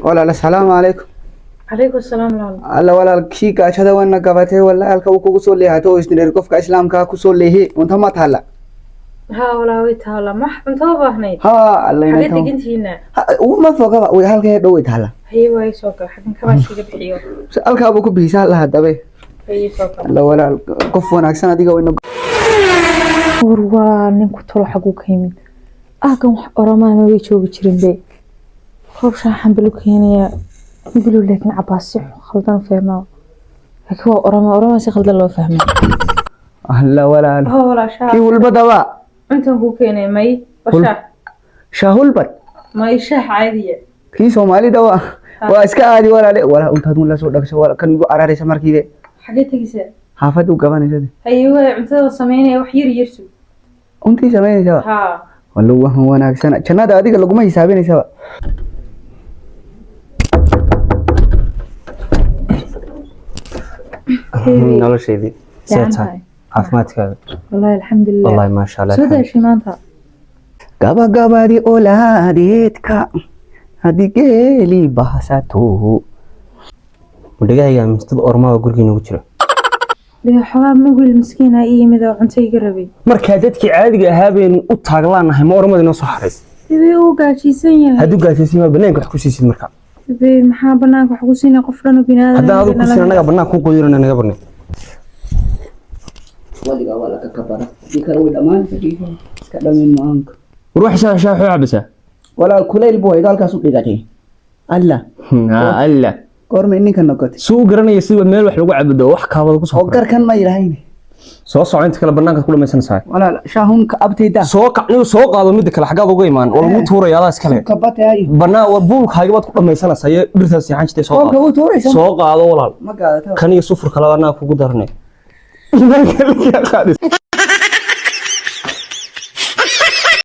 ولا السلام عليكم. عليكم السلام ورحمة الله ولا الشيك أشهد وأنا قبته ولا الكوكو سولي هاتو إسنير كوف كإسلام كاكو سولي وأنت ما تهلا. ها ولا ويتها ولا ما حبن توبة هني ها الله حبيتك ينتهي. أنت هنا وما فوق ويا هالك يدوي تهلا. هي واي سوكا حبن كمان شيء بحيو سألك أبوك بيسال الله دبي. هي سوكا الله ولا كوف وناكسنا ديجا وإنه. وروا نinku tolo xagu ka yimid aagan wax orama ma way joogi jirin be qof shaaxan bilu keenaya bilu laakiin cabaasi khaldan fahmaa laakiin waa orama si khaldan loo fahmaa الله ولا ولا شاح كي والبدوا انت هو كeenay may washa شاهول بد may shaah caadiye كي سومالي دوا واسكا عادي ولا أنت هذون لا سودا ولا كانوا يقول أراري سمركيده xagee tagisa حافظ وقبان يسد هي waa cuntada sameynaya wax yar yarsu أنت سمعني سوا ها والله هو أنا أحسن كنا ده أديك لقمة يسابني سوا نلا شيء دي سيتها عفماتك والله الحمد لله والله ما شاء الله سودا شي maanta gaba di oladeedka hadigeeli bahasato ودقايق مستد أورما وقولكين وجرا بيه xogaa mugil miskiina ii yimid oo cuntayga rabay marka dadkii caadiga ahaabeen u taaglaanahay ma ormada inoo soo xareys bee uu gaajiysan yahay haduu gaajaysan ma banaanka wax ku siisid marka bee maxaa banaanka wax ku siinay qof dhan oo binaadam hadaa aad ku siin anaga banaanka ku qoyirana naga barnay waliga wala ka kabara dikar way dhamaan iska dhamin maanka ruux shaaxu cabisa wala kuleel boo idalkaas u dhigatay alla alla korma ninka noqotay suu garanay si meel wax lagu cabdo wax kaabada ku soo oo garkan ma yiraahayne soo socoynta kala banaanka ku dhamaysanaysaa wala shaahun ka abtayda soo kacdo soo qaado mid kale xagaad uga imaan oo lagu tuurayaa adas kale ka batay banaa war buulkaaga baad ku dhamaysanaysaa iyo dhirtaas yahan jitay soo ka u tuuraysan soo qaado walaal ma gaadata kan iyo sufur kala ana kugu darnay